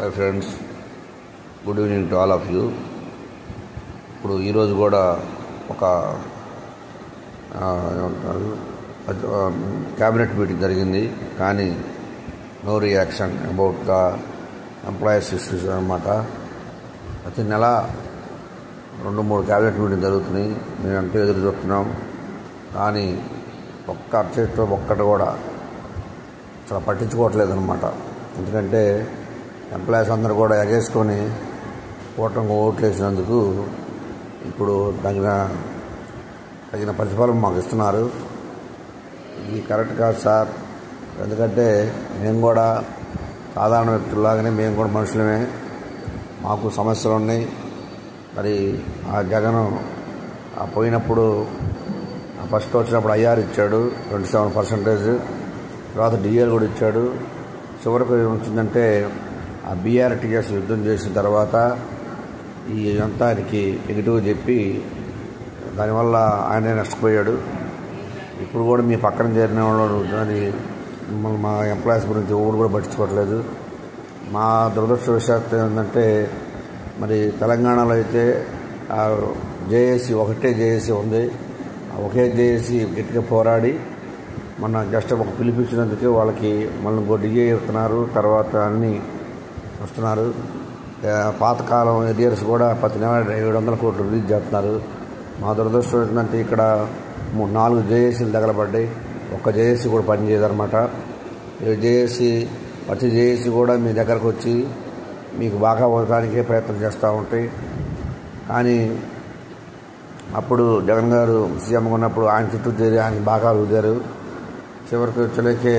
Hi friends, good evening to all of you. ఇప్పుడు ఈరోజు కూడా ఒక క్యాబినెట్ మీటింగ్ జరిగింది, కానీ no reaction about the employees issues అన్నమాట. ప్రతి నెల 2-3 క్యాబినెట్ మీటింగ్ జరుగుతున్నాయి. మేము ఎంతో ఎదురు చూస్తున్నాం, కానీ ఒక్క అర్చేతో ఒక్కటి కూడా అసలు పట్టించుకోవట్లేదు అనమాట. ఎందుకంటే ఎంప్లాయీస్ అందరూ కూడా ఎగేసుకొని కూటమికి ఓట్లు వేసినందుకు ఇప్పుడు తగిన ప్రతిఫలం మాకు ఇస్తున్నారు. ఇది కరెక్ట్ కాదు సార్. ఎందుకంటే మేము కూడా సాధారణ వ్యక్తుల్లాగానే మేము కూడా మనుషులమే, మాకు సమస్యలు ఉన్నాయి. మరి ఆ జగన్ పోయినప్పుడు ఫస్ట్ వచ్చినప్పుడు ఐఆర్ ఇచ్చాడు 27%, తర్వాత డిఆర్ కూడా ఇచ్చాడు. చివరికి ఏమవుతుందంటే ఆ బీఆర్టీఎస్ యుద్ధం చేసిన తర్వాత ఈ అంతా ఆయనకి నెగిటివ్ చెప్పి దానివల్ల ఆయనే నష్టపోయాడు. ఇప్పుడు కూడా మీ పక్కన చేరిన వాళ్ళు దాని మా ఎంప్లాయీస్ గురించి ఎవరు కూడా పట్టించుకోవట్లేదు. మా దురదృష్టవశాత్తు ఏంటంటే మరి తెలంగాణలో అయితే జేఏసీ ఒకటే జేఏసీ ఉంది. ఒకే జేఏసీ గట్టిగా పోరాడి మన జస్ట్ ఒక పిలిపించినందుకే వాళ్ళకి మళ్ళీ ఇంకో డిఏ ఇస్తున్నారు, తర్వాత అన్నీ వస్తున్నారు. పాతకాలం ఏరియర్స్ కూడా ప్రతి నెల 700 కోట్లు రిలీజ్ చేస్తున్నారు. మా దురదృష్టం ఏంటంటే ఇక్కడ 4 జేఏసీలు తగలబడ్డాయి, ఒక్క జేఏసీ కూడా పనిచేయదన్నమాట. ప్రతి జేఏసీ కూడా మీ దగ్గరకు వచ్చి మీకు బాగా ఉండడానికే ప్రయత్నం చేస్తూ ఉంటాయి. కానీ అప్పుడు జగన్ గారు సీఎంగా ఉన్నప్పుడు ఆయన చుట్టూ చేరి ఆయన బాగా రుద్దారు. చివరికి వచ్చలేకే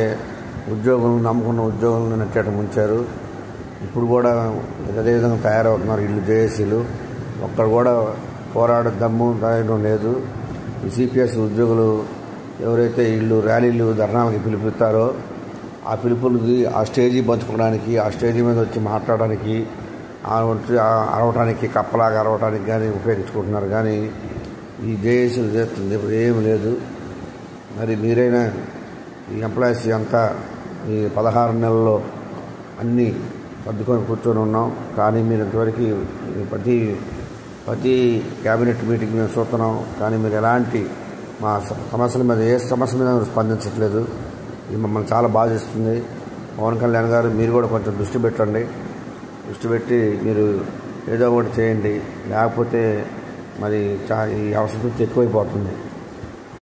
ఉద్యోగులను నమ్ముకున్న ఉద్యోగులను నెట్టేట ముంచారు. ఇప్పుడు కూడా అదేవిధంగా తయారవుతున్నారు వీళ్ళు జేఏసీలు. ఒక్కడు కూడా పోరాడే దమ్ము ధైర్యం లేదు. ఈ సిపిఎస్ ఉద్యోగులు ఎవరైతే వీళ్ళు ర్యాలీలు ధర్నాలకి పిలుపుతారో ఆ పిలుపులకి ఆ స్టేజీ పంచుకోవడానికి, ఆ స్టేజీ మీద వచ్చి మాట్లాడడానికి, అరవటానికి కప్పలాగా అరవటానికి కానీ ఉపయోగించుకుంటున్నారు. కానీ ఈ జేఏసీలు చేస్తుంది ఇప్పుడు ఏమి లేదు. మరి మీరైనా ఈ ఎంప్లాయీస్ అంతా ఈ 16 నెలల్లో అన్నీ సర్దుకొని కూర్చొని ఉన్నాం. కానీ మీరు ఇంతవరకు ప్రతి క్యాబినెట్ మీటింగ్ మేము చూస్తున్నాం, కానీ మీరు ఎలాంటి మా సమస్యల మీద ఏ సమస్య మీద స్పందించట్లేదు. ఇది మమ్మల్ని చాలా బాధిస్తుంది. పవన్ కళ్యాణ్ గారు మీరు కూడా కొంచెం దృష్టి పెట్టి మీరు ఏదో ఒకటి చేయండి, లేకపోతే మరి ఈ అవసరం ఎక్కువైపోతుంది.